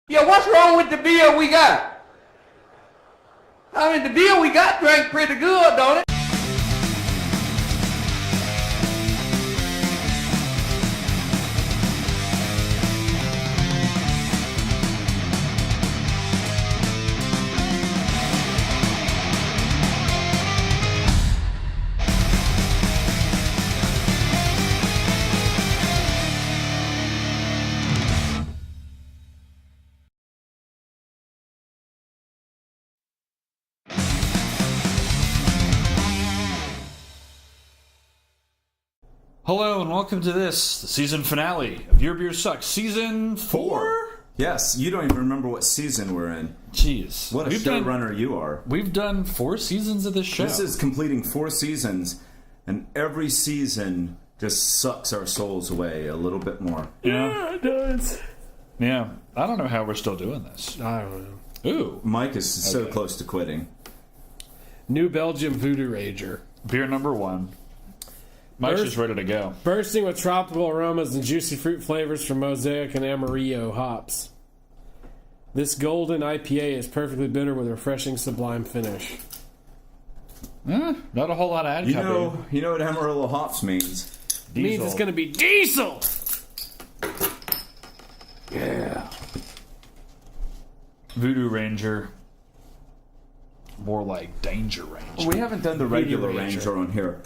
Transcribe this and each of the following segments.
Yeah, what's wrong with the beer we got? I mean, the beer we got drank pretty good, don't it? Hello and welcome to this, the season finale of Your Beer Sucks, season 4? Yes, you don't even remember what season we're in. Jeez. What a showrunner you are. We've done 4 seasons of this show. This is completing 4 seasons, and every season just sucks our souls away a little bit more. Yeah, it does. Yeah, I don't know how we're still doing this. I don't know. Ooh. Mike is so close to quitting. New Belgium Voodoo Rager. Beer number 1. Mike's just ready to go. Bursting with tropical aromas and juicy fruit flavors from Mosaic and Amarillo hops. This golden IPA is perfectly bitter with a refreshing sublime finish. Not a whole lot of ad You copy. know what Amarillo hops means. It means it's going to be diesel! Yeah. Voodoo Ranger. More like Danger Ranger. We haven't done the regular Ranger. Ranger on here.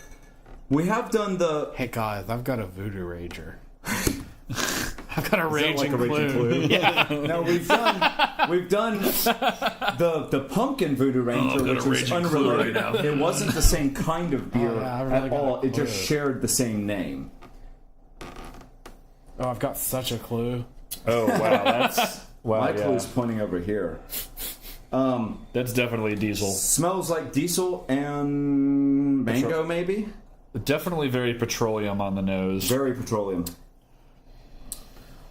We have done the... Hey guys, I've got a Voodoo Rager. I've got a raging Raging clue. Yeah. No, we've done the pumpkin Voodoo Ranger, which was unrelated. It wasn't the same kind of beer at all. It just shared the same name. Oh, I've got such a clue. Oh, wow. That's... Wow, My clue's pointing over here. That's definitely diesel. Smells like diesel and mango, maybe? Definitely very petroleum on the nose. Very petroleum.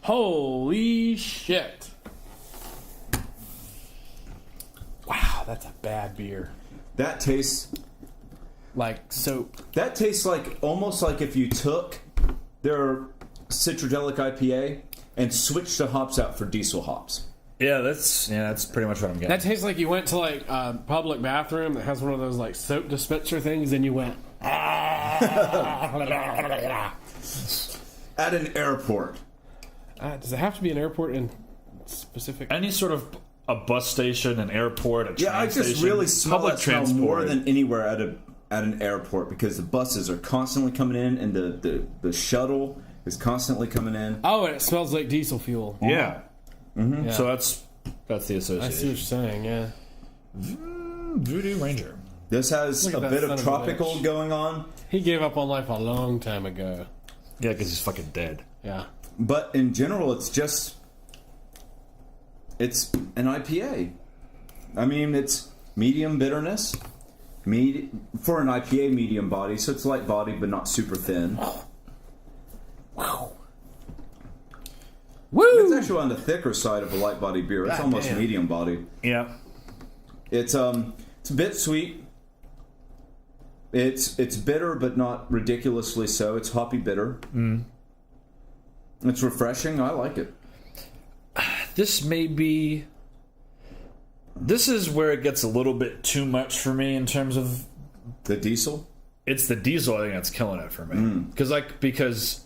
Holy shit. Wow, that's a bad beer. That tastes... Like soap. That tastes like almost like if you took their Citradelic IPA and switched the hops out for diesel hops. Yeah, that's pretty much what I'm getting. That tastes like you went to like a public bathroom that has one of those like soap dispenser things and you went... At an airport. Does it have to be an airport in specific? Any sort of a bus station, an airport, a train Yeah, I just station, really smell public that smell transport. more than anywhere at an airport because the buses are constantly coming in and the shuttle is constantly coming in. Oh, and it smells like diesel fuel. Yeah. Mm-hmm. Yeah. So that's the I see what association. you're saying, yeah. Voodoo Ranger. This has Look a at that bit son of of a bitch bitch. going on, He gave up on life a long time ago. Yeah, because he's fucking dead. Yeah. but in general, it's an IPA. I mean, it's medium bitterness, for an IPA medium body, so it's light body but not super thin. Wow. Woo! It's actually on the thicker side of a light body beer. It's God almost damn. medium body. Yeah. It's a bit sweet. It's bitter, but not ridiculously so. It's hoppy bitter. It's refreshing. I like it. This is where it gets a little bit too much for me in terms of... The diesel? It's the diesel, I think, that's killing it for me. Because...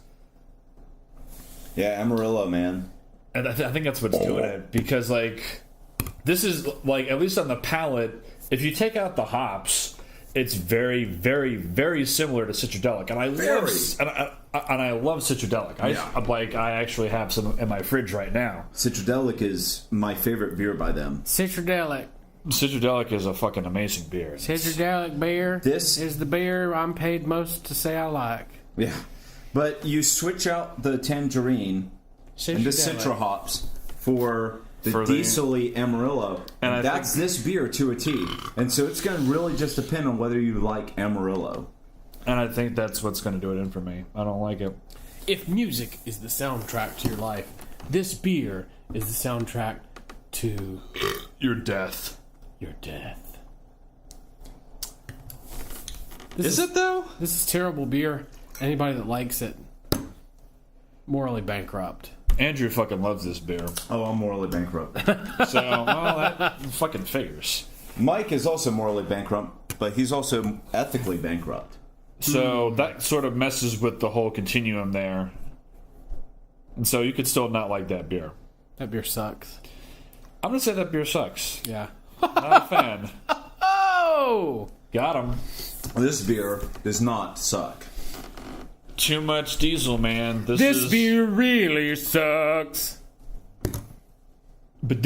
Yeah, Amarillo, man. And I think that's what's doing it. Because, like, this is, like, at least on the palate, if you take out the hops, it's very, very, very similar to Citradelic. And I love Citradelic. I actually have some in my fridge right now. Citradelic is my favorite beer by them. Citradelic. Citradelic is a fucking amazing beer. Citradelic beer This- is the beer I'm paid most to say I like. Yeah. But you switch out the tangerine and the Citradelic. Citra hops for the For the- diesel-y Amarillo. And I that's think- this beer to a T. And so it's going to really just depend on whether you like Amarillo. And I think that's what's going to do it in for me. I don't like it. If music is the soundtrack to your life, this beer is the soundtrack to Your death. your death. Is it, though? This is terrible beer. Anybody that likes it, morally bankrupt. Andrew fucking loves this beer. Oh, I'm morally bankrupt. So, well, that fucking figures. Mike is also morally bankrupt, but he's also ethically bankrupt. So that sort of messes with the whole continuum there. And so you could still not like that beer. That beer sucks. I'm going to say that beer sucks. Yeah. Not a fan. Oh! Got him. This beer does not suck. Too much diesel, man. This beer really sucks. Too early.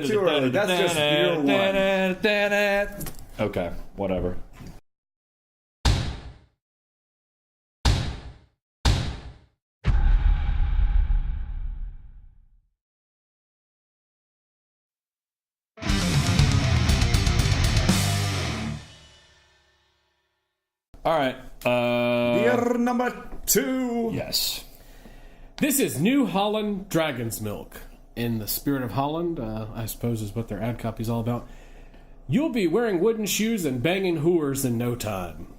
Too early. That's just beer one. Okay, whatever. All right. Beer number 2. Yes. This is New Holland Dragon's Milk. In the spirit of Holland, I suppose is what their ad copy's all about. You'll be wearing wooden shoes and banging hooers in no time.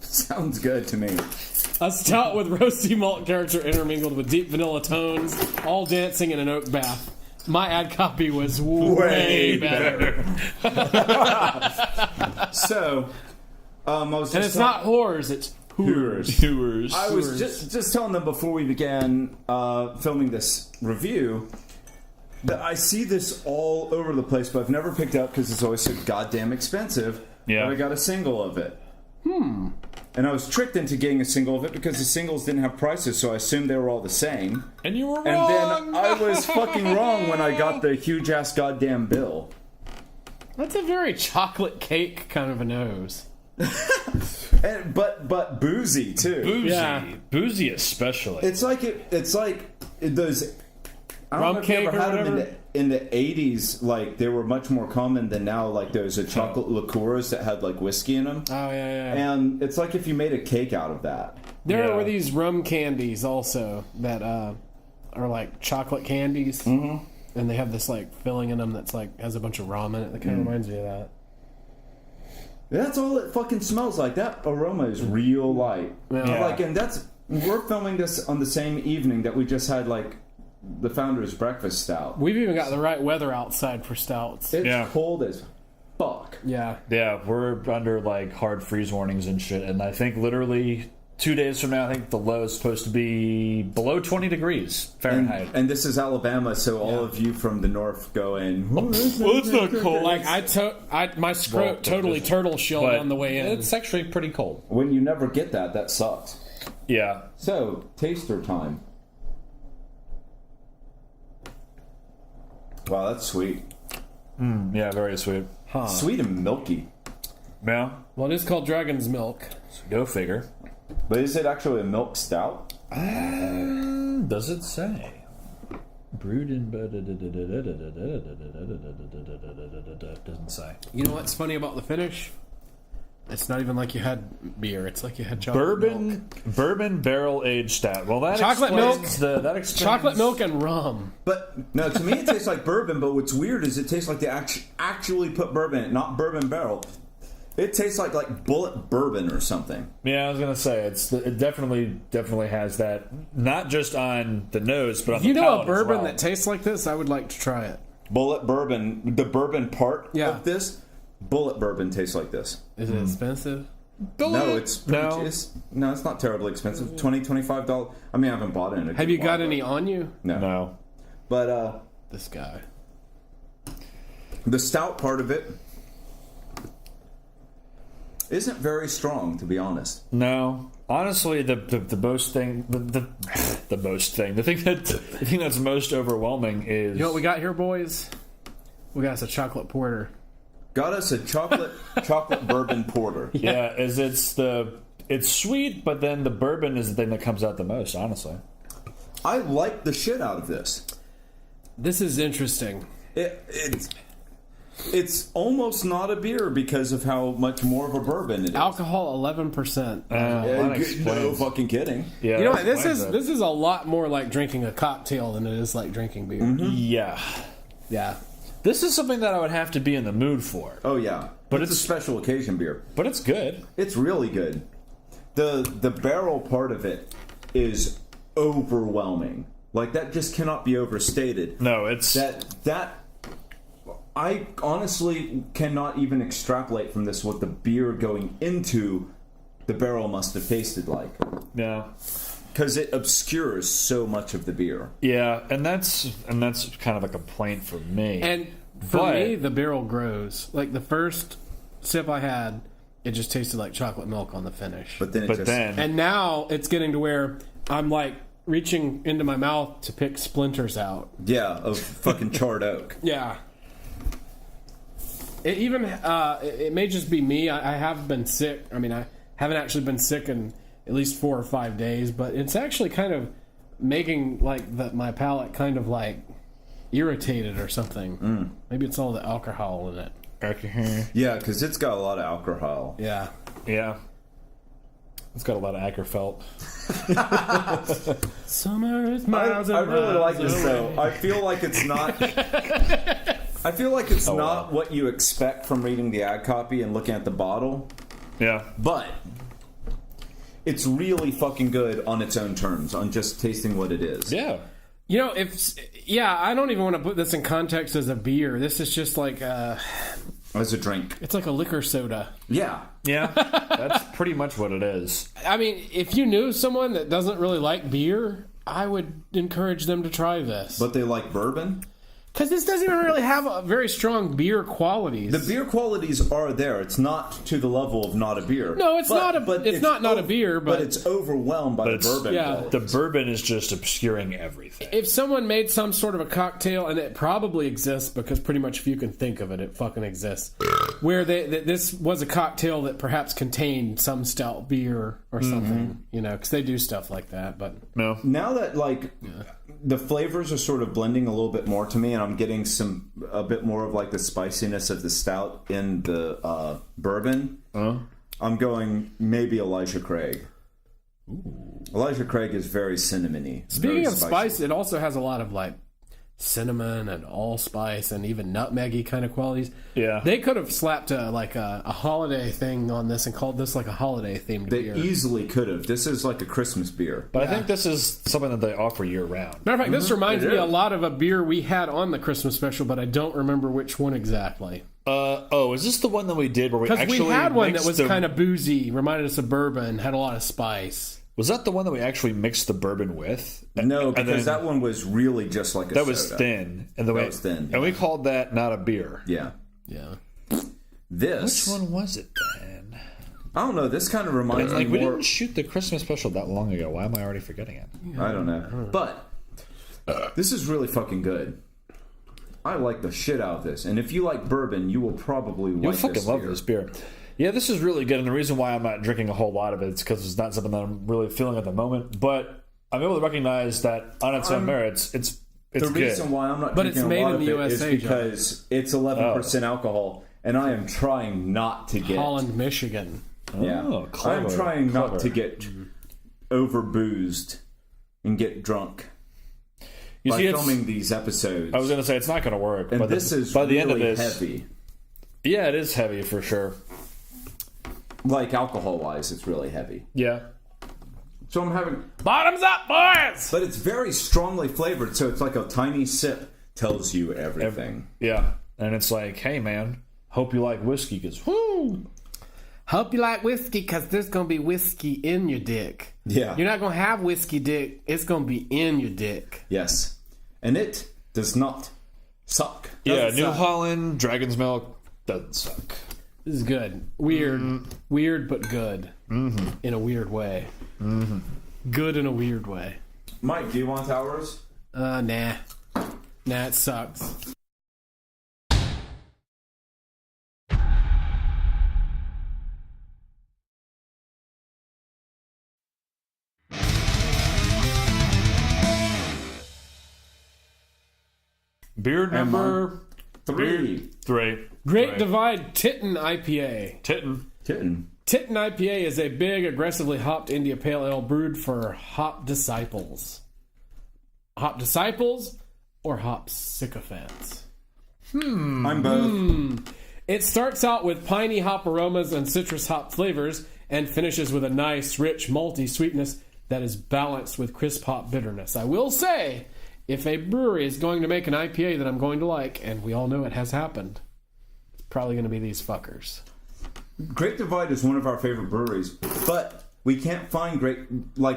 Sounds good to me. A stout with roasty malt character intermingled with deep vanilla tones, all dancing in an oak bath. My ad copy was way better. So, I was just And it's not whores, it's hooers. Hooers. I was just telling them before we began filming this review that I see this all over the place, but I've never picked up because it's always so goddamn expensive. Yeah. But I got a single of it. And I was tricked into getting a single of it because the singles didn't have prices, so I assumed they were all the same. And you were wrong. And then I was fucking wrong when I got the huge ass goddamn bill. That's a very chocolate cake kind of a nose. But boozy too. Boozy. Yeah. Boozy especially. It's like those. I don't Rum know if you cake ever or had them whatever? in the 80s. Like they were much more common than now. Like those chocolate liqueurs that had like whiskey in them. Oh, yeah. And it's like if you made a cake out of that. There Yeah. were these rum candies also that are like chocolate candies. Mm-hmm. And they have this like filling in them that's like has a bunch of rum in it. That kind of reminds me of that. That's all it fucking smells like. That aroma is real light. Yeah. Like, and we're filming this on the same evening that we just had like the Founder's Breakfast Stout. We've even got the right weather outside for stouts. It's cold as fuck. Yeah. Yeah, we're under like hard freeze warnings and shit, and I think literally 2 days from now, I think the low is supposed to be below 20 degrees Fahrenheit. And this is Alabama, so all of you from the north go in. Well, it's not cold. Like my scrote totally turtle shelled But on the way in. It's actually pretty cold. When you never get that sucks. Yeah. So, taster time. Wow, that's sweet. Yeah, very sweet. Sweet and milky. Yeah. Well, it is called Dragon's Milk. Go figure. But is it actually a milk stout? Does it say? Brewed in... Doesn't say. You know what's funny about the finish? It's not even like you had beer. It's like you had chocolate milk. Bourbon barrel aged stout. Well, that Chocolate explains that explains Chocolate milk and rum. But, no, to me it tastes like bourbon, but what's weird is it tastes like they actually put bourbon in it, not bourbon barrel. It tastes like bullet bourbon or something. Yeah, I was gonna say it definitely has that, not just on the nose, but on the You know palate a bourbon as well. that tastes like this? I would like to try it. Bullet bourbon, the bourbon part Yeah. of this, bullet bourbon tastes like this. Is it expensive? No, it's not terribly expensive. $20-$25. I mean, I haven't bought it in a Have good you got while, any on you? but- No. No. But This guy. the stout part of it isn't very strong, to be honest. No. Honestly, the thing that's most overwhelming is You know what we got here, boys? We got us a chocolate porter. Got us a chocolate bourbon porter. yeah, it's sweet, but then the bourbon is the thing that comes out the most, honestly. I like the shit out of this. This is interesting. It's almost not a beer because of how much more of a bourbon it is. Alcohol 11%. No fucking kidding. Yeah, You know that what? explains it. This is a lot more like drinking a cocktail than it is like drinking beer. Yeah. Yeah. This is something that I would have to be in the mood for. Oh yeah, But it's a it's- special occasion beer. But it's good. It's really good. The barrel part of it is overwhelming. Like, that just cannot be overstated. No, it's... That I honestly cannot even extrapolate from this what the beer going into the barrel must have tasted like. Yeah. Because it obscures so much of the beer. Yeah, and that's kind of a complaint for me. And for me, the barrel grows. Like, the first sip I had, it just tasted like chocolate milk on the finish. But then And now it's getting to where I'm like reaching into my mouth to pick splinters out. Yeah, of fucking charred oak. Yeah. It even it may just be me. I have been sick. I mean, I haven't actually been sick in at least 4 or 5 days, but it's actually kind of making like my palate kind of like irritated or something. Maybe it's all the alcohol in it. Yeah, because it's got a lot of alcohol. Yeah. Yeah. It's got a lot of Ackerfeld. Summer is I miles and really miles like this away. though. I feel like it's not. I feel like it's not what you expect from reading the ad copy and looking at the bottle, Yeah. but it's really fucking good on its own terms, on just tasting what it is. Yeah. You know, I don't even want to put this in context as a beer. This is just like As a drink. it's like a liquor soda. Yeah. Yeah. That's pretty much what it is. I mean, if you knew someone that doesn't really like beer, I would encourage them to try this. But they like bourbon. Because this doesn't even really have a very strong beer qualities. The beer qualities are there. It's not to the level of not a beer. No, it's not a beer, but it's overwhelmed by the bourbon. yeah. qualities. The bourbon is just obscuring everything. If someone made some sort of a cocktail, and it probably exists because pretty much if you can think of it, it fucking exists, where this was a cocktail that perhaps contained some stout beer or something, you know, because they do stuff like that. But No. Now that the flavors are sort of blending a little bit more to me, and I'm getting a bit more of like the spiciness of the stout in the bourbon. I'm going maybe Elijah Craig. Ooh. Elijah Craig is very cinnamony. speaking of spice, it also has a lot of like cinnamon and allspice and even nutmeggy kind of qualities. Yeah. They could have slapped a holiday thing on this and called this like a holiday themed They beer. easily could have. This is like a Christmas beer. But I think this is something that they offer year round. Matter of fact, this reminds It me is. a lot of a beer we had on the Christmas special, but I don't remember which one exactly. Is this the one that we did where we Because actually we had one that mixed was the- kind of boozy, reminded us of bourbon, had a lot of spice. Was that the one that we actually mixed the bourbon with? No, And because then- that one was really just like a That was soda. thin. And That was thin. And we called that not a beer. Yeah. Yeah. This. Which one was it then? I don't know. This kind of reminds Like, me we more. didn't shoot the Christmas special that long ago. Why am I already forgetting it? I don't know. But this is really fucking good. I like the shit out of this. And if you like bourbon, you will probably You'll like fucking this love beer. this beer. Yeah, this is really good, and the reason why I'm not drinking a whole lot of it is because it's not something that I'm really feeling at the moment. But I'm able to recognize that on its own merits, it's The good. reason why I'm not But drinking it's a made lot in of the it USA, is because it's 11% alcohol, and I am trying not to get Holland, Michigan. Yeah, Oh, clever, I'm trying not clever. to get over boozed and get drunk You by see, it's, filming these episodes. I was going to say it's not going to work. and but this is by the really end of this, heavy. yeah, it is heavy for sure. Like alcohol-wise, it's really heavy. Yeah, So I'm having, Bottoms up, boys! but it's very strongly flavored. So it's like a tiny sip tells you everything. yeah, and it's like, hey man, hope you like whiskey because whoo. Hope you like whiskey, because there's going to be whiskey in your dick. Yeah. You're not going to have whiskey dick. It's going to be in your dick. Yes, and it does not suck. Yeah, Doesn't New suck. Holland Dragon's Milk doesn't suck. This is good. Weird. Weird, but good. Mm-hmm. In a weird way. Mm-hmm. Good in a weird way. Mike, do you want ours? Nah. Nah, it sucks. Beer number 3. 3. Great Right. Divide Titten IPA. Titten. Kitten. Titten IPA is a big, aggressively hopped India Pale Ale brewed for hop disciples. Hop disciples or hop sycophants? I'm both. It starts out with piney hop aromas and citrus hop flavors and finishes with a nice, rich, malty sweetness that is balanced with crisp hop bitterness. I will say, if a brewery is going to make an IPA that I'm going to like, and we all know it has happened, it's probably going to be these fuckers. Great Divide is one of our favorite breweries, but we can't find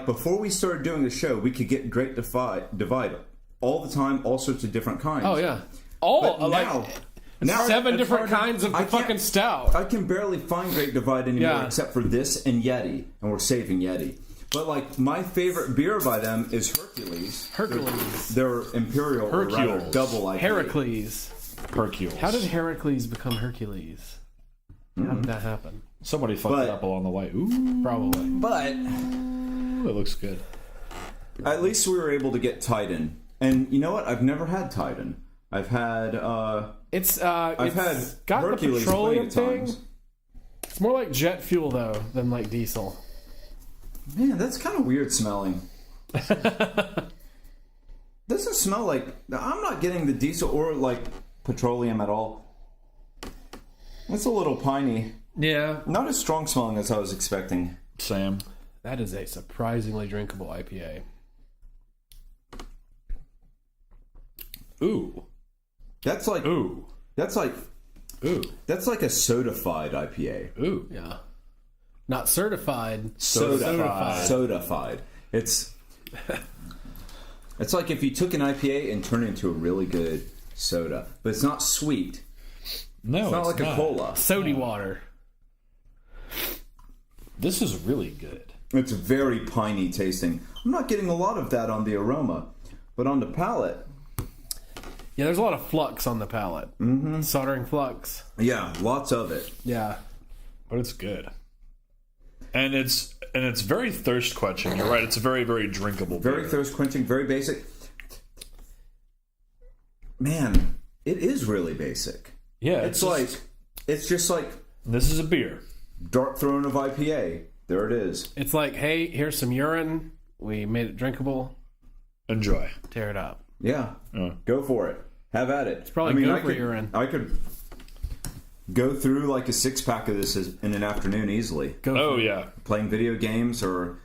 before we started doing the show, we could get Great Divide all the time, all sorts of different kinds. Oh, yeah. Now 7 different kinds of the fucking stout. I can barely find Great Divide anymore except for this and Yeti, and we're saving Yeti. But my favorite beer by them is Hercules. Their Imperial, or rather, double IPA. Hercules. How did Heracles become Hercules? How did that happen? Somebody fucked it up along the way. Ooh, probably. But it looks good. At least we were able to get Titan, and you know what? I've never had Titan. I've had I've had got Hercules the petroleum plenty of thing. times. It's more like jet fuel though than like diesel. Man, that's kind of weird smelling. Doesn't smell like... I'm not getting the diesel or petroleum at all. It's a little piney. Yeah. Not as strong smelling as I was expecting. Sam. That is a surprisingly drinkable IPA. Ooh. That's like... Ooh. That's like... Ooh. That's like a soda-fied IPA. Ooh. Yeah. Not certified. Soda-fied. It's like if you took an IPA and turned it into a really good soda. But it's not sweet. No, it's not like a cola. Sody water. This is really good. It's very piney tasting. I'm not getting a lot of that on the aroma. But on the palate... Yeah, there's a lot of flux on the palate. Mm-hmm. Soldering flux. Yeah, lots of it. Yeah. But it's good. And it's very thirst quenching. You're right. It's a very, very drinkable beer. Very thirst quenching, very basic. Man, it is really basic. Yeah, it's just like this is a beer. Dart throne of IPA. There it is. It's like, hey, here's some urine. We made it drinkable. Enjoy. Tear it up. Yeah, go for it. Have at it. It's probably good for urine. I could go through like a 6-pack of this in an afternoon easily. Playing video games or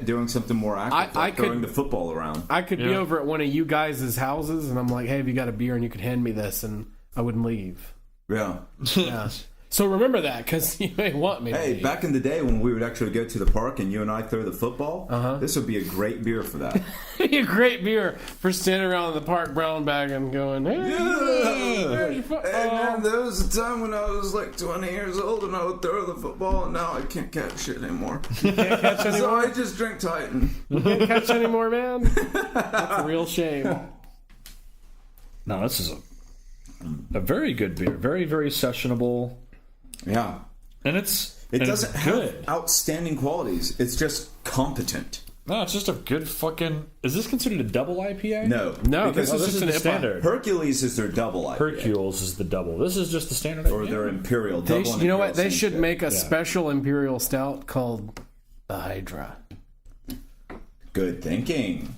doing something more active, throwing the football around. I could be over at one of you guys' houses, and I'm like, hey, have you got a beer? And you could hand me this, and I wouldn't leave. Yeah. Yeah. So remember that, because you may want me to leave. Back in the day when we would actually go to the park and you and I throw the football, this would be a great beer for that. It'd be a great beer for standing around in the park brown bag and going, hey, hey man, there was a time when I was like 20 years old and I would throw the football, and now I can't catch shit anymore. You can't catch anymore? So I just drink Titan. You can't catch anymore, man? That's a real shame. No, this is a very good beer. Very, very sessionable. Yeah. And it doesn't have outstanding qualities. It's just competent. No, it's just a good fucking... Is this considered a double IPA? No. Because this is the standard. Hercules is their double IPA. Hercules is the double. This is just the standard IPA. Or their Imperial. You know what? They should make a special Imperial Stout called the Hydra. Good thinking.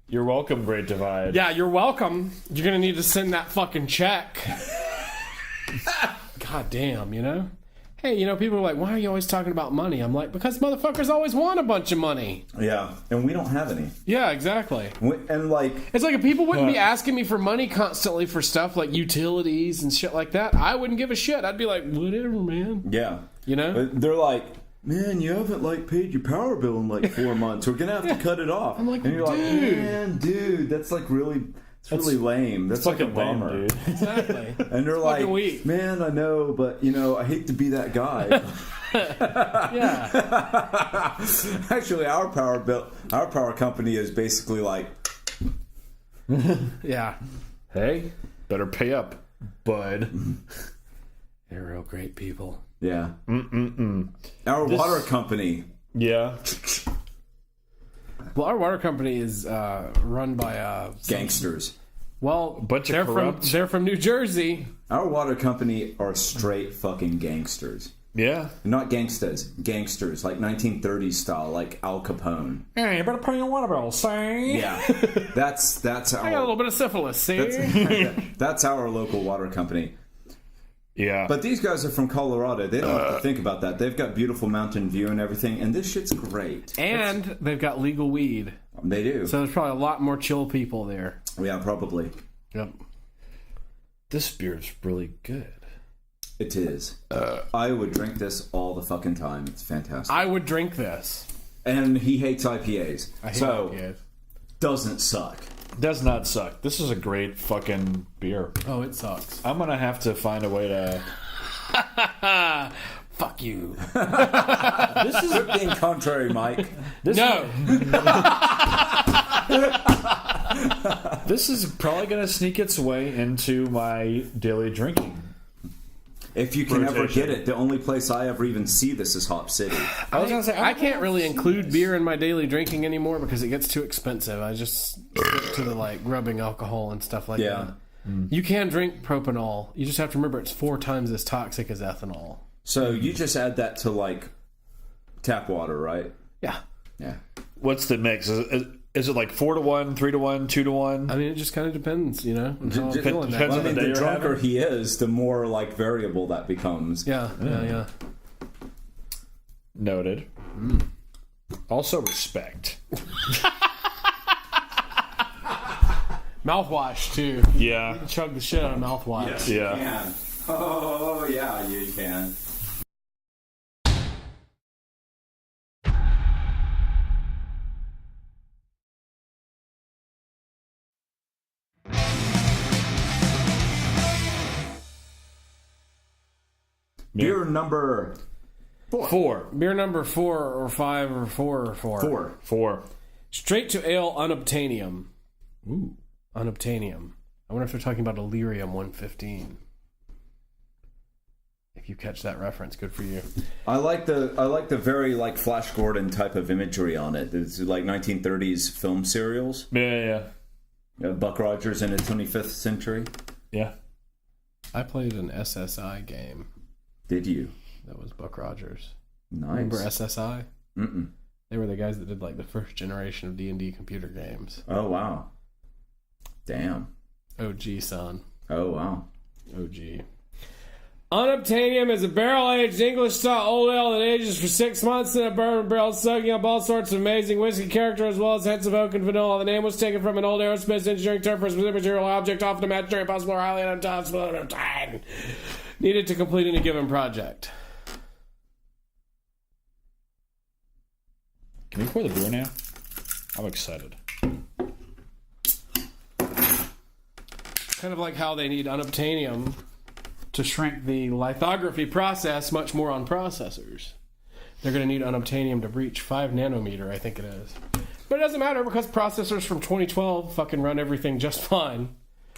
You're welcome, Great Divide. Yeah, you're welcome. You're going to need to send that fucking check. God damn, you know? Hey, you know, people are like, why are you always talking about money? I'm like, because motherfuckers always want a bunch of money. Yeah, and we don't have any. Yeah, exactly. And like... It's like if people wouldn't be asking me for money constantly for stuff like utilities and shit like that, I wouldn't give a shit. I'd be like, whatever, man. Yeah. You know? But they're like, man, you haven't paid your power bill in 4 months. We're going to have to cut it off. I'm like, and you're dude. like, man, dude, that's really... It's really lame. That's like a bummer. Lame, dude. Exactly. And they're like, weak. man, I know, but, I hate to be that guy. Yeah. Actually, our power company is basically like... Yeah. Hey, better pay up, bud. They're real great people. Yeah. Our water company. Yeah. Well, our water company is run by gangsters. Well, bunch of corrupt. They're from New Jersey. Our water company are straight fucking gangsters. Yeah. Not gangsters, like 1930s style, like Al Capone. Hey, you better pay your water bill, see? Yeah. That's our... I got a little bit of syphilis, see? That's our local water company. Yeah. But these guys are from Colorado. They don't have to think about that. They've got beautiful mountain view and everything, and this shit's great. And they've got legal weed. They do. So there's probably a lot more chill people there. Yeah, probably. Yep. This beer's really good. It is. I would drink this all the fucking time. It's fantastic. I would drink this. And he hates IPAs. I hate so, IPAs. Doesn't suck. Does not suck. This is a great fucking beer. Oh, it sucks. I'm gonna have to find a way to. Fuck you. This is being contrary, Mike. No. This is probably gonna sneak its way into my daily drinking. If you can ever Rotation. get it, the only place I ever even see this is Hop City. I was gonna say I can't really include beer in my daily drinking anymore because it gets too expensive. I just stick to the like rubbing alcohol and stuff like that. You can drink propanol. You just have to remember it's 4 times as toxic as ethanol. So you just add that to like tap water, right? Yeah. Yeah. What's the mix? Is it like 4-to-1, 3-to-1, 2-to-1? I mean, it just kind of depends, you know. on how I'm feeling that depends Well, on I the mean, day the you're drunker having. he is, the more like variable that becomes. Yeah. Noted. Also respect. Mouthwash, too. Yeah. Chug the shit out of mouthwash. Yes, Yeah. you can. Oh, yeah, you can. Beer number 4. Beer number 4 or 5 or 4 or 4. 4. Straight to ale Unobtanium. Ooh. Unobtanium. I wonder if they're talking about Illyrium 115. If you catch that reference, good for you. I like the very like Flash Gordon type of imagery on it. It's like 1930s film serials. Yeah. Buck Rogers in the 25th century. Yeah. I played an SSI game. Did you? That was Buck Rogers. Nice. Remember SSI? Mm-mm. They were the guys that did like the first generation of D&D computer games. Oh wow. Damn. OG, son. Oh wow. OG. Unobtanium is a barrel-aged English-style old ale that ages for 6 months in a bourbon barrel, soaking up all sorts of amazing whiskey character as well as hints of oak and vanilla. The name was taken from an old aerospace engineering term for a specific material object, often imaginary, impossible, or highly unimpossible time needed to complete any given project. Can we pour the beer now? I'm excited. Kind of like how they need unobtanium to shrink the lithography process much more on processors. They're going to need unobtanium to breach 5 nanometer, I think it is. But it doesn't matter because processors from 2012 fucking run everything just fine.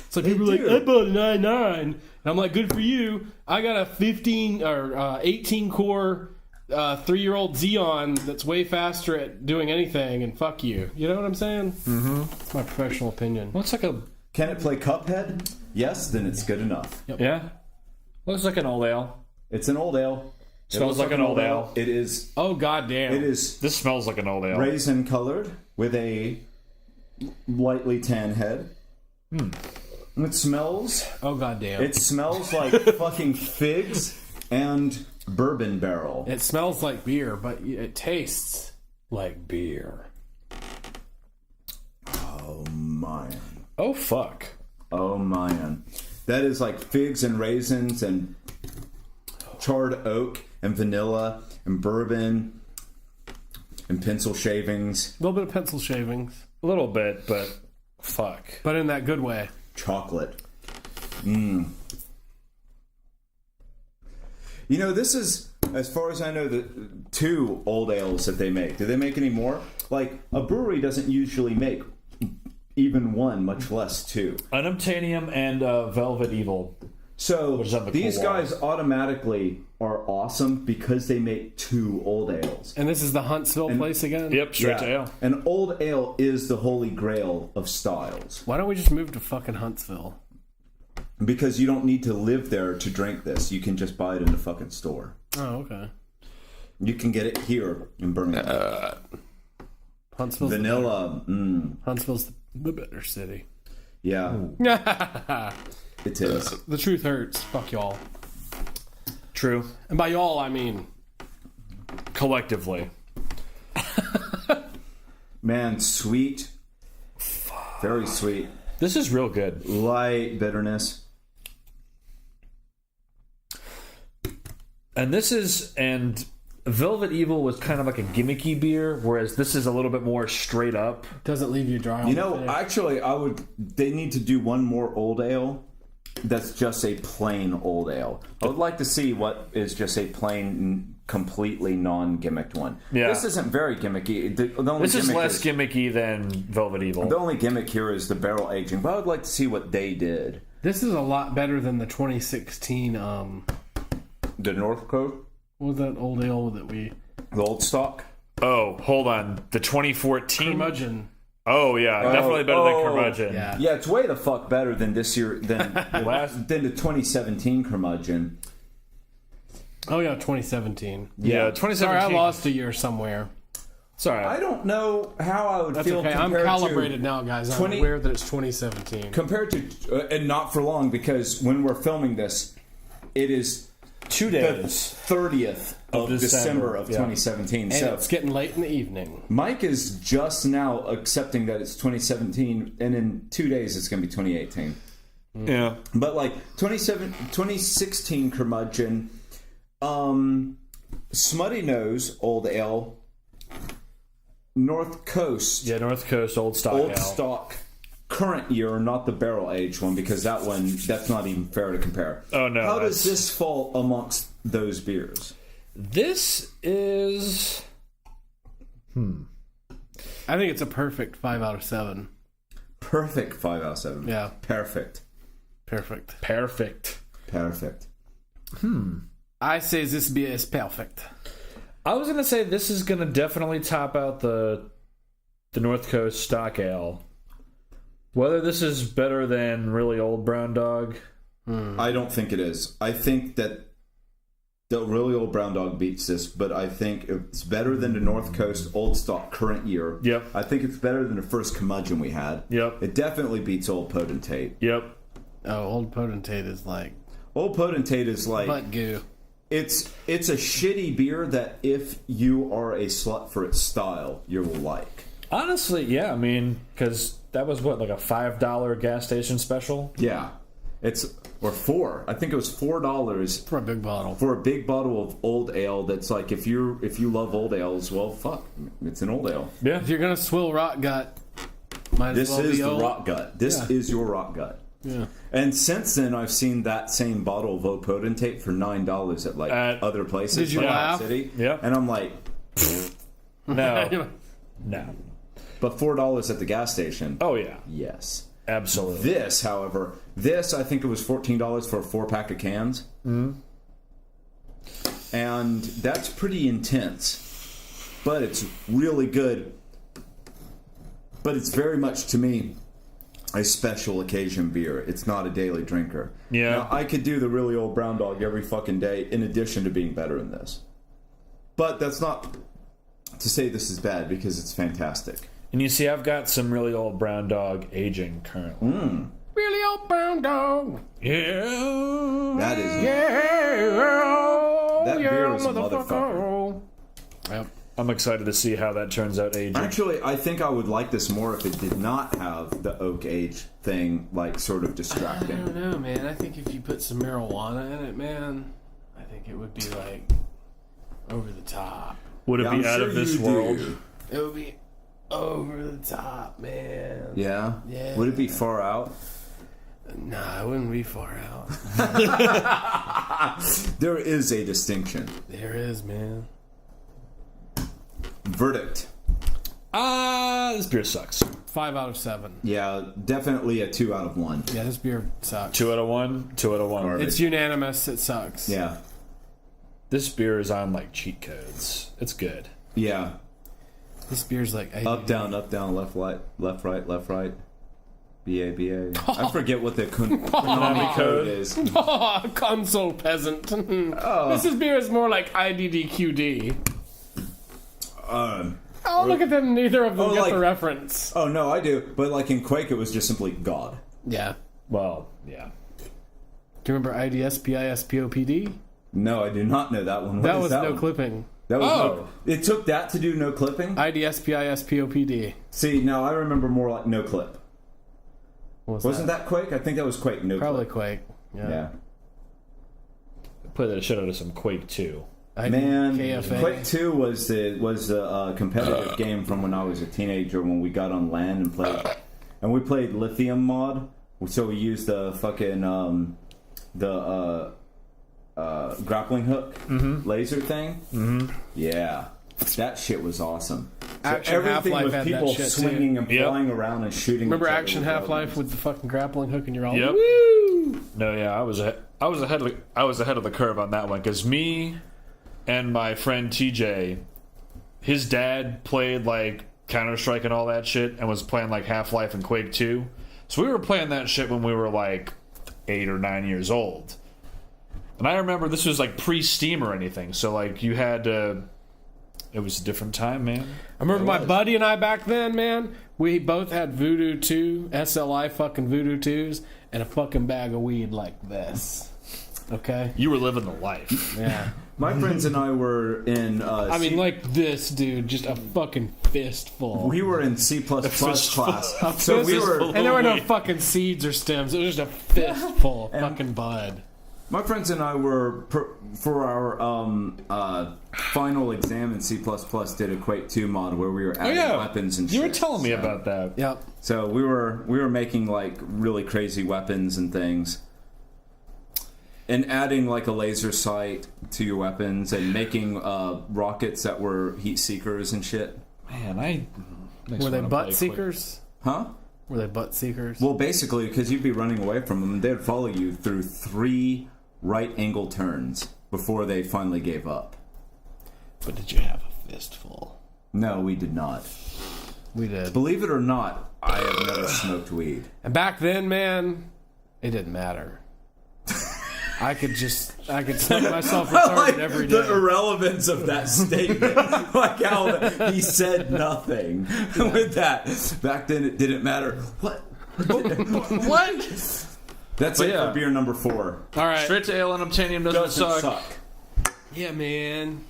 So people are like, I bought an i9. And I'm like, good for you. I got a 15 or 18 core 3-year-old Xeon that's way faster at doing anything, and fuck you. You know what I'm saying? Mm-hmm. It's my professional opinion. Looks like a... Can it play Cuphead? Yes, then it's good enough. Yep. Yeah. Looks like an old ale. It's an old ale. It Smells looks like an old ale. It is. Oh, goddamn. It is This smells like an old ale. raisin colored with a lightly tan head. And it smells. Oh, goddamn. It smells like fucking figs and bourbon barrel. It smells like beer, but it tastes like beer. Oh man. Oh, fuck. Oh man. That is like figs and raisins and charred oak and vanilla and bourbon and pencil shavings. A little bit of pencil shavings, A little bit, but fuck. but in that good way. Chocolate. You know, this is, as far as I know, the 2 old ales that they make. Do they make any more? Like, a brewery doesn't usually make even 1, much less 2. Unobtanium and Velvet Evil. So, Which is on the these cool guys automatically are awesome because they make 2 old ales. And this is the Huntsville place again? Yep, straight to ale. An old ale is the holy grail of styles. Why don't we just move to fucking Huntsville? Because you don't need to live there to drink this. You can just buy it in the fucking store. Oh, okay. You can get it here in Birmingham. Huntsville's Vanilla. Huntsville's the better city. Yeah, it is. The truth hurts. Fuck y'all. True. And by y'all, I mean Collectively. Man, sweet. Very sweet. This is real good. Light bitterness. And Velvet Evil was kind of like a gimmicky beer, whereas this is a little bit more straight up. doesn't leave you dry. You know, actually, they need to do one more old ale that's just a plain old ale. I would like to see what is just a plain, completely non-gimmicked one. Yeah. This isn't very gimmicky. The only This is gimmick less gimmicky than Velvet Evil. The only gimmick here is the barrel aging, but I would like to see what they did. This is a lot better than the 2016. The North Coast? What was that old ale that we? The old stock? Oh, hold on. The 2014? Curmudgeon. Oh, yeah. Definitely better than Curmudgeon. Yeah. Yeah, it's way the fuck better than this year, than the 2017 Curmudgeon. Oh yeah, 2017. Yeah, 2017. Sorry, I lost a year somewhere. Sorry. I don't know how I would That's feel okay. I'm compared calibrated to now, guys. I'm 20 aware that it's 2017. compared to and not for long, because when we're filming this, it is 2 the days. 30th of December of yeah. 2017. And So it's getting late in the evening. Mike is just now accepting that it's 2017, and in 2 days it's going to be 2018. Yeah. But like 2016 Curmudgeon, Smutty Nose Old Ale, North Coast Yeah, North Coast Old Stock Old Ale. Stock current year, not the barrel aged one, because that's not even fair to compare. Oh, no, How does that's- this fall amongst those beers? This is... I think it's a perfect 5 out of 7. Perfect 5 out of 7. Yeah. Perfect. Perfect. perfect. Perfect. I say this beer is perfect. I was going to say this is going to definitely top out the North Coast Stock Ale. Whether this is better than really old Brown Dog... I don't think it is. I think that the really old Brown Dog beats this, but I think it's better than the North Coast Old Stock current year. Yep. I think it's better than the first Curmudgeon we had. Yep. It definitely beats Old Potentate. Yep. Oh, Old Potentate is like Old Potentate is like... butt goo. It's a shitty beer that if you are a slut for its style, you will like. Honestly, yeah, I mean, because that was what, like a $5 gas station special? Yeah. Or $4. I think it was $4 For a big bottle. for a big bottle of old ale. That's like, if you love old ales, well, fuck, it's an old ale. Yeah. If you're gonna swill rock gut, might as This well is be the old. rock gut. This is your rock gut. Yeah. And since then, I've seen that same bottle of Old Potentate for $9 at like At- other places. Did you like laugh? City. Yeah. And I'm like, No. No. but $4 at the gas station. Oh, yeah. Yes. Absolutely. This, however, I think it was $14 for a 4-pack of cans. Mm-hmm. And that's pretty intense. But it's really good. But it's very much, to me, a special occasion beer. It's not a daily drinker. Yeah. Now, I could do the really old Brown Dog every fucking day, in addition to being better than this. But that's not to say this is bad, because it's fantastic. And you see, I've got some really old Brown Dog aging currently. Really old brown dog. Yeah. That is... Yeah. That yeah, beer is a motherfucker. Yep. I'm excited to see how that turns out aging. Actually, I think I would like this more if it did not have the oak age thing, like, sort of I distracting. don't know, man. I think if you put some marijuana in it, man, I think it would be like over the top. Would it Yeah, be I'm out sure of this you world? do. It would be over the top, man. Yeah? Yeah. Would it be far out? Nah, it wouldn't be far out. There is a distinction. There is, man. Verdict. This beer sucks. 5 out of 7. Yeah, definitely a 2 out of 1. Yeah, this beer sucks. 2 out of 1. 2 out of 1. Garbage. It's unanimous. It sucks. Yeah. This beer is on like cheat codes. It's good. Yeah. This beer's like Up, down, left, right, left, right. BA, BA. I forget what the Konami code is. Oh, console peasant. This beer is more like IDDQD. Oh, look at them. Neither of them Oh, get like- the reference. Oh, no, I do. But, like, in Quake, it was just simply God. Yeah. Well, yeah. Do you remember IDSPISPOPD? No, I do not know that one. What That is was no one? clipping. That was Oh. It took that to do no clipping? IDSPISPOPD. See, now I remember more like no clip. Wasn't that Quake? I think that was Quake. No Probably clip. Quake. Yeah. Play the shit out of some Quake 2. Man, KFA. Quake 2 was the competitive game from when I was a teenager when we got on LAN and played. And we played Lithium mod. So we used the fucking grappling hook laser thing. Mm-hmm. Yeah. That shit was awesome. Action everything Half-Life with had that people shit, swinging too. and Yep. flying around and shooting. Remember each other Action with Half-Life weapons. with the fucking grappling hook and you're all Yep. woo! No, yeah, I was ahead of the curve on that one because me and my friend TJ, his dad played like Counter-Strike and all that shit and was playing like Half-Life and Quake 2. So we were playing that shit when we were like 8 or 9 years old. And I remember this was like pre-Steam or anything, so like you had to. It was a different time, man. I remember my buddy and I back then, man, we both had Voodoo 2, SLI fucking Voodoo 2s, and a fucking bag of weed like this. Okay? You were living the life. Yeah. My friends and I were in. I mean, like this, dude, just a fucking fistful. we were in C++ class, A so we fistful. were. And there were no fucking seeds or stems. It was just a fistful of fucking bud. My friends and I were for our final exam in C++ did a Quake 2 mod where we were adding weapons and shit. You were telling me about that. Yep. So we were making like really crazy weapons and things. And adding like a laser sight to your weapons and making rockets that were heat seekers and shit. Man, Were they butt seekers? Huh? Were they butt seekers? Well, basically, because you'd be running away from them, and they'd follow you through 3 right angle turns before they finally gave up. But did you have a fistful? No, we did not. We did. Believe it or not, I have never smoked weed. And back then, man, it didn't matter. I could smoke myself retarded every day. The irrelevance of that statement. Like how he said nothing with that. Back then, it didn't matter. What? What? That's But it yeah. for beer number 4. All right. Straight to ale and Unobtanium doesn't suck. Yeah, man.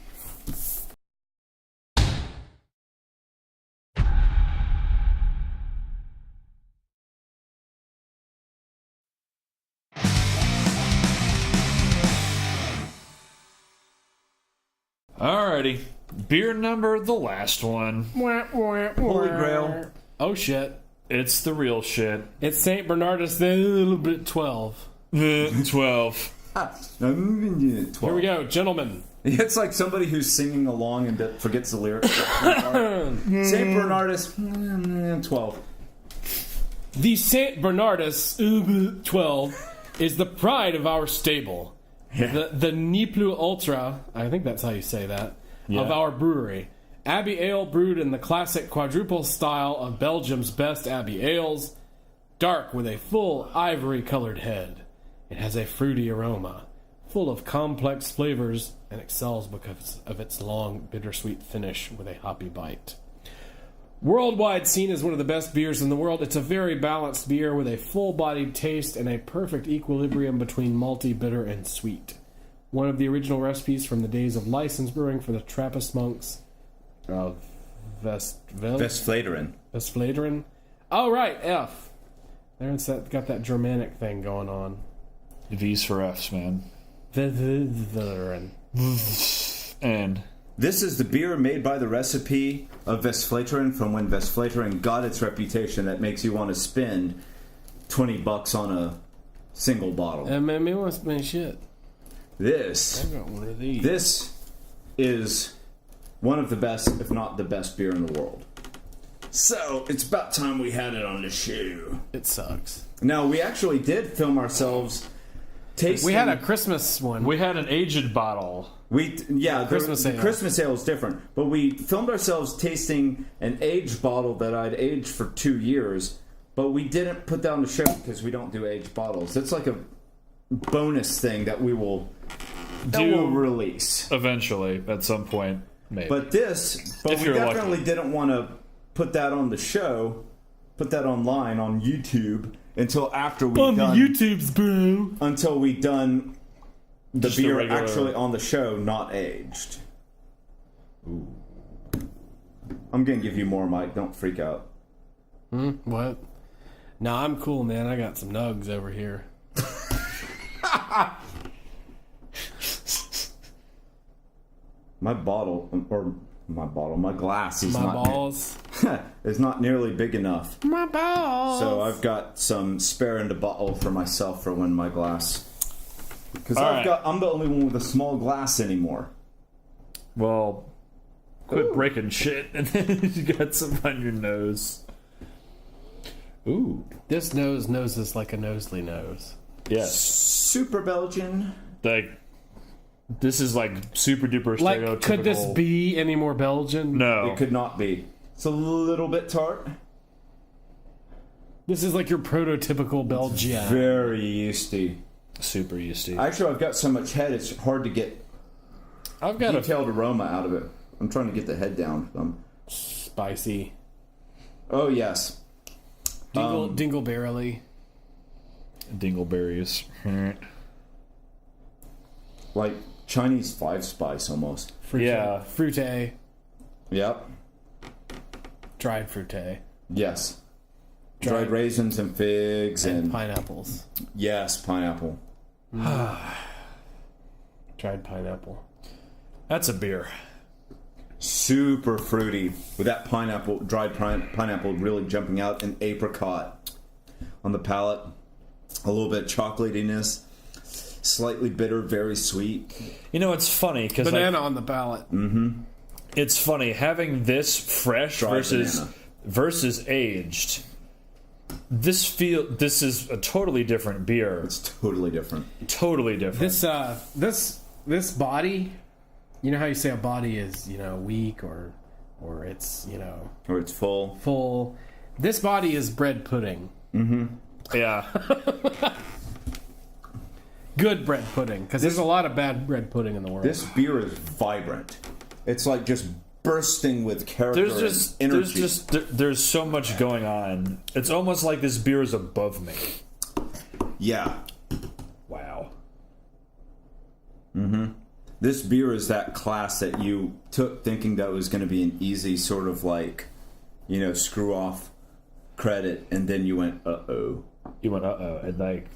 Alrighty. Beer number, the last one. Holy Grail. Oh, shit. It's the real shit. It's St. Bernardus, then a little bit 12. 12. Here we go, gentlemen. It's like somebody who's singing along and forgets the lyrics. St. Bernardus, 12. The St. Bernardus 12 is the pride of our stable. The ni plus ultra, I think that's how you say that, of our brewery. Abbey Ale brewed in the classic quadruple style of Belgium's best Abbey Ales. Dark with a full ivory-colored head. It has a fruity aroma, full of complex flavors, and excels because of its long, bittersweet finish with a hoppy bite. Worldwide seen as one of the best beers in the world, it's a very balanced beer with a full-bodied taste and a perfect equilibrium between malty, bitter, and sweet. One of the original recipes from the days of licensed brewing for the Trappist monks of Westvleteren. Oh, right, F. There's that, got that Germanic thing going on. V's for F's, man. Westvleteren. And This is the beer made by the recipe of Westvleteren from when Westvleteren got its reputation that makes you want to spend $20 on a single bottle. That made me want to spend shit. This I got one of these. This is one of the best, if not the best beer in the world. So, it's about time we had it on the show. It sucks. Now, we actually did film ourselves tasting... We had a Christmas one. we had an aged bottle. The ale. Christmas ale is different. But we filmed ourselves tasting an aged bottle that I'd aged for 2 years, but we didn't put that on the show because we don't do aged bottles. It's like a bonus thing that we will release Eventually, at some point, maybe. But we you're definitely lucky. didn't want to put that on the show, put that online on YouTube until after we on done the YouTubes, bro. until we done The Just the beer regular- actually on the show, not aged. Ooh. I'm gonna give you more, Mike. Don't freak out. What? Nah, I'm cool, man. I got some nugs over here. My glass is My not balls. is not nearly big enough. My balls. So I've got some spare in the bottle for myself for when my glass. Because I'm the only one with a small glass anymore. Well, quit breaking shit, and then you got some on your nose. Ooh. This nose noses like a nosely nose. Yes. Super Belgian. Like, this is like super duper stereotypical. Like, could this be any more Belgian? No. It could not be. It's a little bit tart. This is like your prototypical Belgian. Very yeasty. Super yeasty. Actually, I've got so much head, it's hard to get I've got detailed aroma out of it. I'm trying to get the head down. spicy. Oh, yes. Dingleberry. Dingleberries. Like Chinese 5-spice almost. Yeah. Fruité. Yep. Dried fruité. Yes. Dried raisins and figs and pineapples. yes, pineapple. Dried pineapple. That's a beer. Super fruity with that pineapple, dried pineapple really jumping out, and apricot on the palate. A little bit of chocolatiness, slightly bitter, very sweet. You know, it's funny because Banana on the palate. it's funny having this fresh Dried versus banana. aged. This is a totally different beer. It's totally different. Totally different. This body, you know how you say a body is, weak or it's, Or it's full. full. This body is bread pudding. yeah. Good bread pudding, because there's a lot of bad bread pudding in the world. This beer is vibrant. It's like just bursting with character There's and energy. there's so much going on. It's almost like this beer is above me. Yeah. Wow. This beer is that class that you took thinking that was going to be an easy sort of like, screw off credit, and then you went, uh-oh. You went, uh-oh, and like...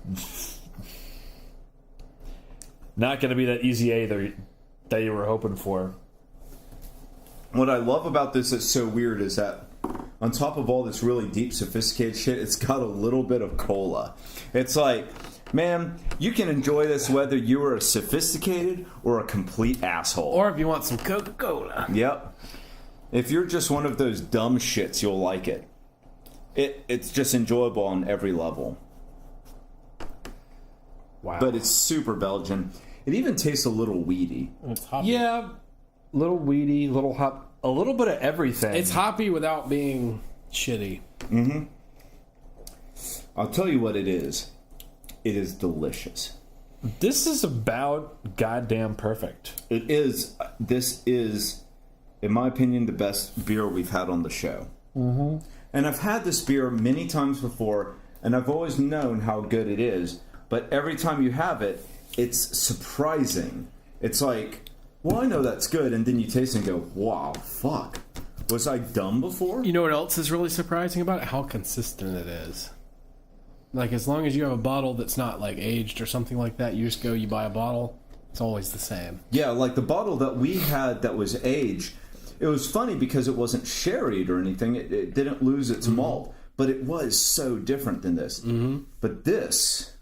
Not going to be that easy either that you were hoping for. What I love about this that's so weird is that on top of all this really deep, sophisticated shit, it's got a little bit of cola. It's like, man, you can enjoy this whether you are a sophisticated or a complete asshole. Or if you want some Coca-Cola. Yep. If you're just one of those dumb shits, you'll like it. It's just enjoyable on every level. Wow. But it's super Belgian. It even tastes a little weedy. It's hoppy. Yeah, little weedy, little hop, a little bit of everything. It's hoppy without being shitty. I'll tell you what it is. It is delicious. This is about goddamn perfect. It is. This is, in my opinion, the best beer we've had on the show. And I've had this beer many times before, and I've always known how good it is. But every time you have it, it's surprising. It's like, well, I know that's good, and then you taste it and go, wow, fuck. Was I dumb before? You know what else is really surprising about it? How consistent it is. Like, as long as you have a bottle that's not, like, aged or something like that, you just go, you buy a bottle, it's always the same. Yeah, like the bottle that we had that was aged, it was funny because it wasn't sherried or anything. It didn't lose its malt, but it was so different than this. But this...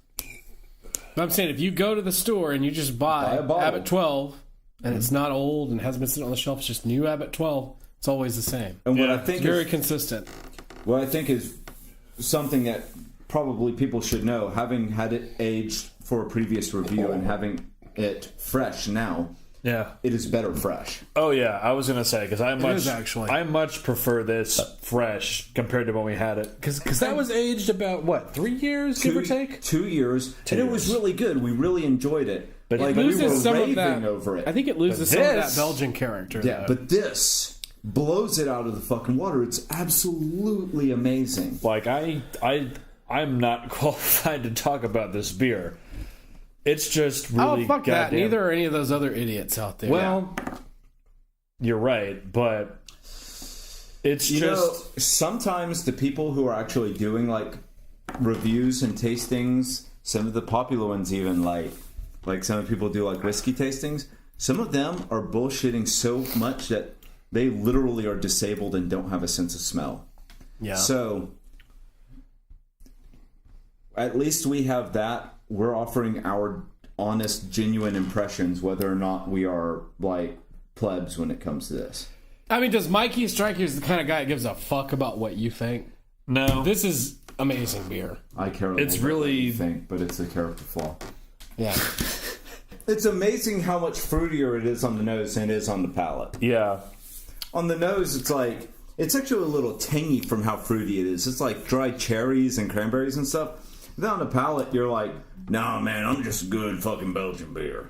But I'm saying, if you go to the store and you just buy a bottle. Abbott 12, and it's not old and hasn't been sitting on the shelf, it's just new Abbott 12, it's always the same. And what Yeah, I think It's very is, consistent. what I think is something that probably people should know, having had it aged for a previous review and having it fresh now, Yeah. it is better fresh. Oh yeah, I was gonna say because is actually. I much prefer this fresh compared to when we had it because that was aged about what 3 years give or take. 2 years. And it was years. really good. We really enjoyed it. But like, it we were loses some of raving that. over it. I think it loses But some of that this- Belgian character. Yeah, though. but this blows it out of the fucking water. It's absolutely amazing. Like I'm not qualified to talk about this beer. It's just really Oh, fuck that. goddamn- Neither are any of those other idiots out there. Well, you're right, but it's You just know, sometimes the people who are actually doing like reviews and tastings, some of the popular ones even like some people do like whiskey tastings, some of them are bullshitting so much that they literally are disabled and don't have a sense of smell. yeah. So at least we have that. We're offering our honest, genuine impressions, whether or not we are like plebs when it comes to this. I mean, does Mikey strike you as the kind of guy that gives a fuck about what you think? no. This is amazing beer. I care. A It's little bit what really- you think, but it's a character flaw. Yeah. It's amazing how much fruitier it is on the nose than it is on the palate. yeah. On the nose, it's actually a little tangy from how fruity it is. It's like dried cherries and cranberries and stuff. Then on the palate, you're like, nah, man, I'm just good fucking Belgian beer.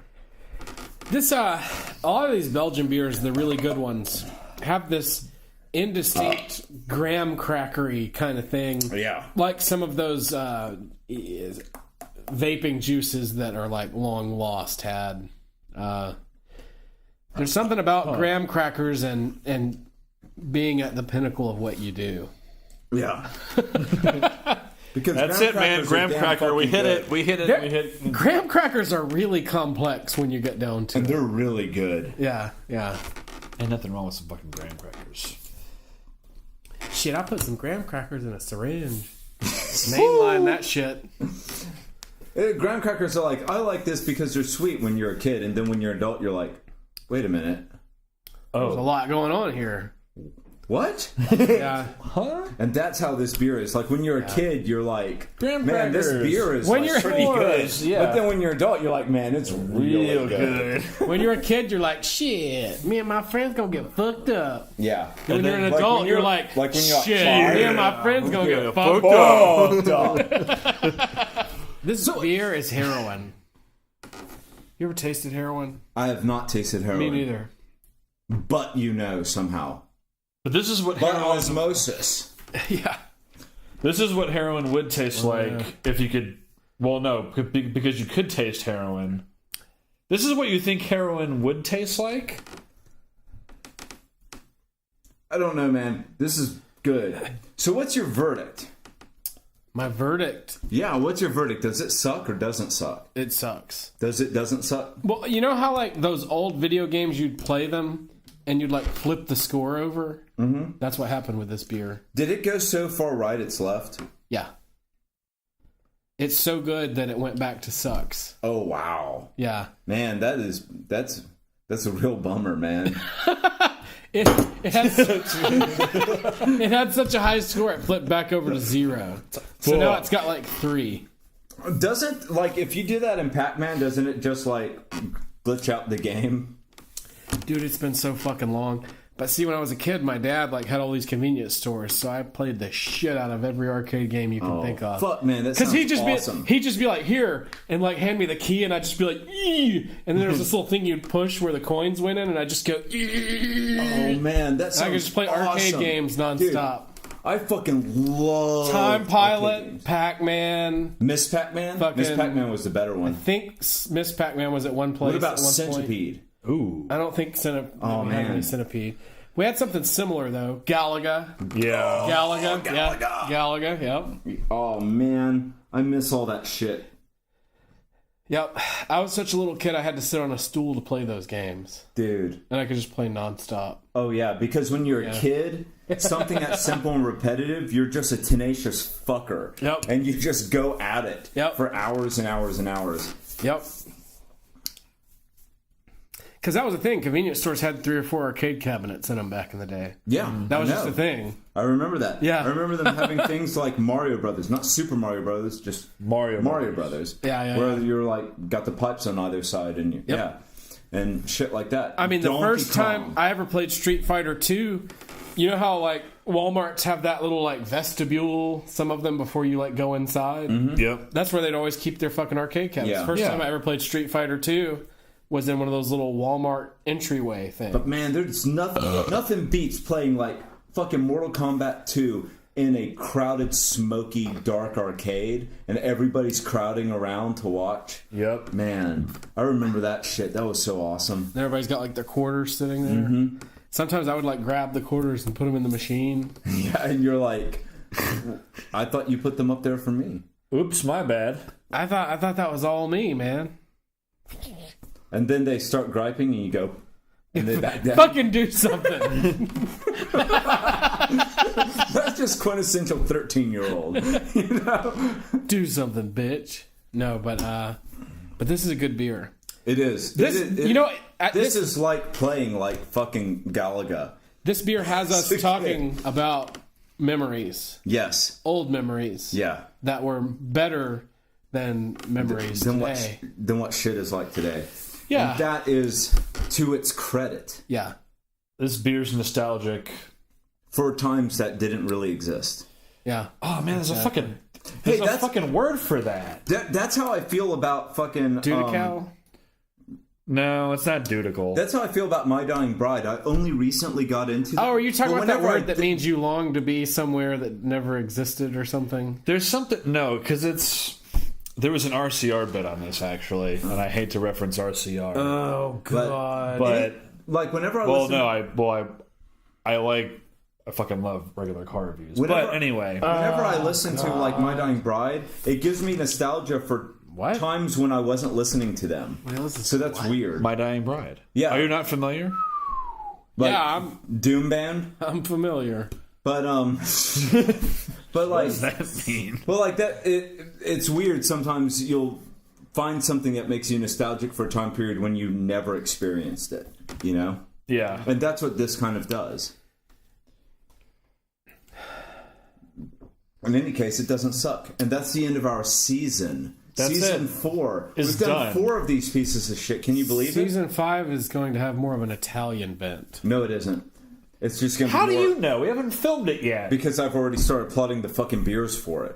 This, a lot of these Belgian beers, the really good ones, have this indistinct graham crackery kind of thing. Yeah. Like some of those vaping juices that are like long lost had. There's something about graham crackers and being at the pinnacle of what you do. Yeah. Because That's graham it, man. crackers are Graham damn cracker. We fucking hit good. it. We hit it. They're- We hit it. Graham crackers are really complex when you get down to it. They're really good. Yeah, yeah. Ain't nothing wrong with some fucking graham crackers. Shit, I put some graham crackers in a syringe. Mainline that shit. Graham crackers are like, I like this because they're sweet when you're a kid, and then when you're an adult, you're like, wait a minute. There's a lot going on here. What? Yeah. Huh? And that's how this beer is. Like when you're a kid, you're like, Graham man, this crackers. beer is When like, you're pretty good. Yeah. But then when you're an adult, you're like, man, it's really Real good. good. When you're a kid, you're like, shit, me and my friends gonna get fucked up. Yeah. When you're an Like adult, when you're like, when you're shit, like, me and my friends gonna get fucked up. fucked up. This beer is heroin. You ever tasted heroin? I have not tasted heroin. Me neither. But you know somehow. But this is what By heroin. osmosis. Yeah. This is what heroin would taste like yeah. if you could. Well, no, because you could taste heroin. This is what you think heroin would taste like. I don't know, man. This is good. So what's your verdict? My verdict, Yeah, what's your verdict? Does it suck or doesn't suck? it sucks. Doesn't suck? Well, you know how like those old video games, you'd play them and you'd like flip the score over? Mm-hmm. That's what happened with this beer. Did it go so far right it's left? Yeah. It's so good that it went back to sucks. Oh wow. Yeah. Man, that's a real bummer, man. It had, it had such a high score, it flipped back over to 0. So now it's got like 3. Doesn't, like, if you do that in Pac-Man, doesn't it just, like, glitch out the game? Dude, it's been so fucking long. But see, when I was a kid, my dad like had all these convenience stores, so I played the shit out of every arcade game you can think of. Fuck, man, that sounds awesome. He'd just be like, here, and like hand me the key, and I'd just be like, ee! And then there was this little thing you'd push where the coins went in, and I'd just go, ee! Oh, man, that sounds I could just play arcade awesome. games nonstop. Dude, I fucking love Time arcade Pilot, games. Pac-Man. Miss Pac-Man? Fucking- Miss Pac-Man was the better one. I think Miss Pac-Man was at one place. What about at one Centipede? Point. Ooh. I don't think Oh, we had man. any Centipede. We had something similar though. Galaga. Yeah. Galaga. Yeah. Galaga. Galaga. Yep. Oh, man. I miss all that shit. Yep. I was such a little kid. I had to sit on a stool to play those games, Dude. and I could just play nonstop. Oh, yeah, because when you're a kid, something that's simple and repetitive, you're just a tenacious fucker. Yep. And you just go at it Yep. for hours and hours and hours. Yep. Because that was the thing. Convenience stores had 3 or 4 arcade cabinets in them back in the day. Yeah. That was I just know. the thing. I remember that. Yeah. I remember them having things like Mario Brothers, not Super Mario Brothers, just Mario Brothers. Yeah. Where you're like got the pipes on either side and yeah, and shit like that. I mean, the Donkey first time Kong. I ever played Street Fighter 2, you know how like Walmarts have that little like vestibule, some of them before you like go inside? Yep. That's where they'd always keep their fucking arcade cabinets. Yeah. First Yeah. time I ever played Street Fighter 2 was in one of those little Walmart entryway things. But man, there's nothing beats playing like fucking Mortal Kombat 2 in a crowded, smoky, dark arcade, and everybody's crowding around to watch. Yep. Man, I remember that shit. That was so awesome. And everybody's got like their quarters sitting there. Sometimes I would like grab the quarters and put them in the machine. Yeah, and you're like, I thought you put them up there for me. Oops, my bad. I thought that was all me, man. And then they start griping, and you go, and they back down. Fucking do something. That's just quintessential 13-year-old. You know? Do something, bitch. No, but this is a good beer. It is. This, This is like playing like fucking Galaga. This beer has us talking about memories, Yes. old memories, Yeah. that were better than memories Than today. what shit is like today. Yeah, And that is to its credit yeah. This beer's nostalgic. for times that didn't really exist. Yeah. Oh man, there's a fucking Hey, there's a that's- fucking word for that. That's how I feel about fucking Dudical? No, it's not dudical. That's how I feel about My Dying Bride. I only recently got into that. Oh, are you talking But about that whenever word that means you long to be somewhere that never existed or something? There's something because there was an RCR bit on this actually, and I hate to reference RCR. Oh, God. but like whenever I well, listen, no, I fucking love regular car reviews. Whenever- But anyway, whenever I listen to like My Dying Bride, it gives me nostalgia for What? times when I wasn't listening to them. So that's weird. My Dying Bride. Yeah. Are you not familiar? Like, Yeah, Doom Band, I'm familiar. but but like, That mean? well, like that. It's weird. Sometimes you'll find something that makes you nostalgic for a time period when you never experienced it. You know, Yeah. and that's what this kind of does. In any case, it doesn't suck, and that's the end of our season. That's Season it. 4. It's We've done done. 4 of these pieces of shit. Can you believe it? Season 5 is going to have more of an Italian bent. No, it isn't. It's just going to be How do more... you know? We haven't filmed it yet. Because I've already started plotting the fucking beers for it.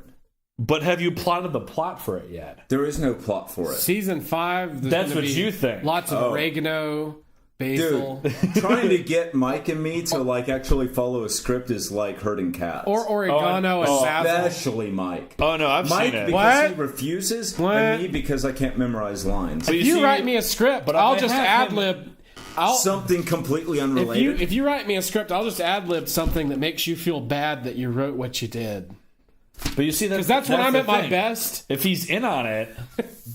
But have you plotted the plot for it yet? There is no plot for it. Season 5, there's That's gonna what be you think. Lots of oregano, basil, Dude, trying to get Mike and me to like actually follow a script is like hurting cats. or oregano and basil. Especially Mike. Oh no, I've Mike seen it. because What? he refuses, What? and me because I can't memorize lines. But If you see, write me a script, but I'll I just have ad him- lib. I'll Something completely unrelated. if you write me a script, I'll just ad lib something that makes you feel bad that you wrote what you did. But you see, Because that's when I'm the at my thing. best. If he's in on it,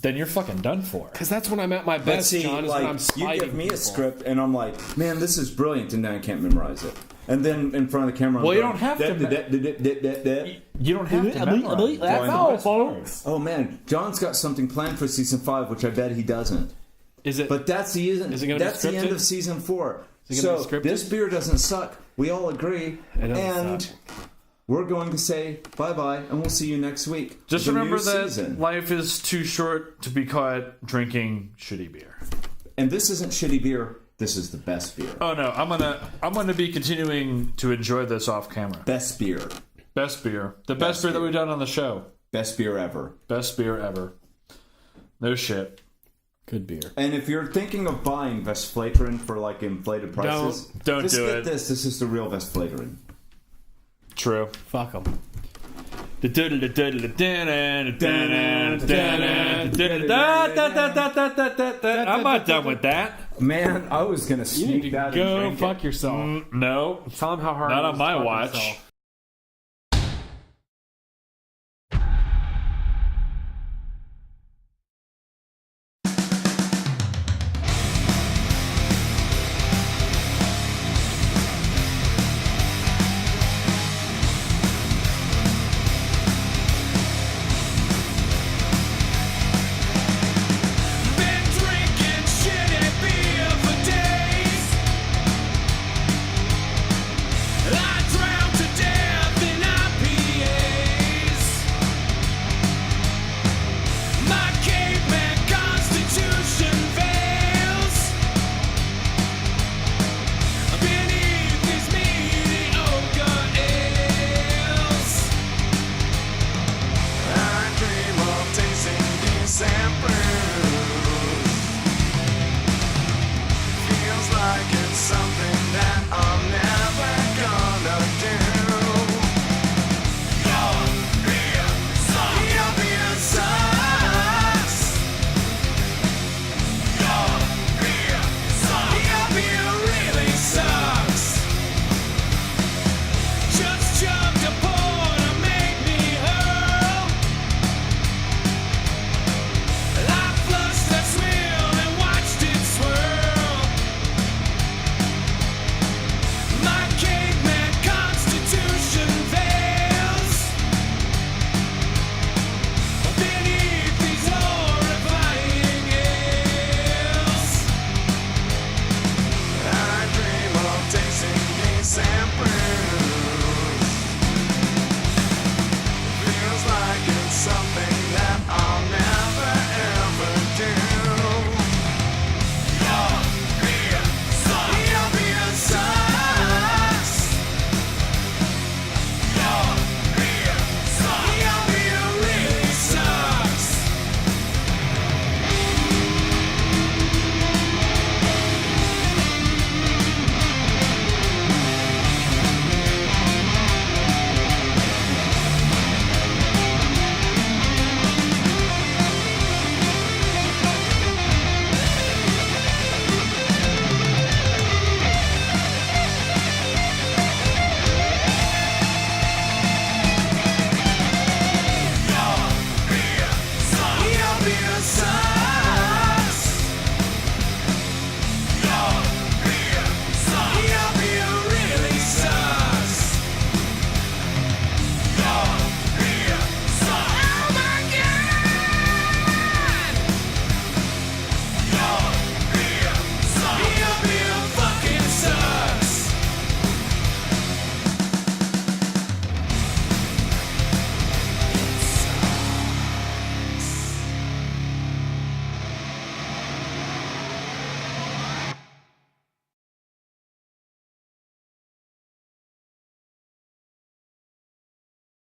then you're fucking done for. Because that's when I'm at my But best, see, John. Is like, when I'm you spiting give me a people. script, and I'm like, man, this is brilliant, and then I can't memorize it. And then in front of the camera, I'm Well, you going, don't have to You don't have to memorize. That's all, folks. Oh man, John's got something planned for season 5, which I bet he doesn't. Is it? But that's the it gonna be that's the end scripted? of season 4. Is it gonna So be scripted? this beer doesn't suck. We all agree, It doesn't and suck. we're going to say bye bye, and we'll see you next week. Just with a remember new that season. life is too short to be caught drinking shitty beer. And this isn't shitty beer. This is the best beer. Oh no, I'm gonna be continuing to enjoy this off camera. Best beer. Best beer, the best beer that we've done on the show. Best beer ever. Best beer ever. No shit. Good beer. And if you're thinking of buying Vesflateren for like inflated prices, Don't just do get it. this. This is the real Vesflateren. True. Fuck them. I'm not done with that. Man, I was gonna You need sneak to that and go drink fuck yourself. No, Tell him how hard. not it on is my to fuck watch. yourself.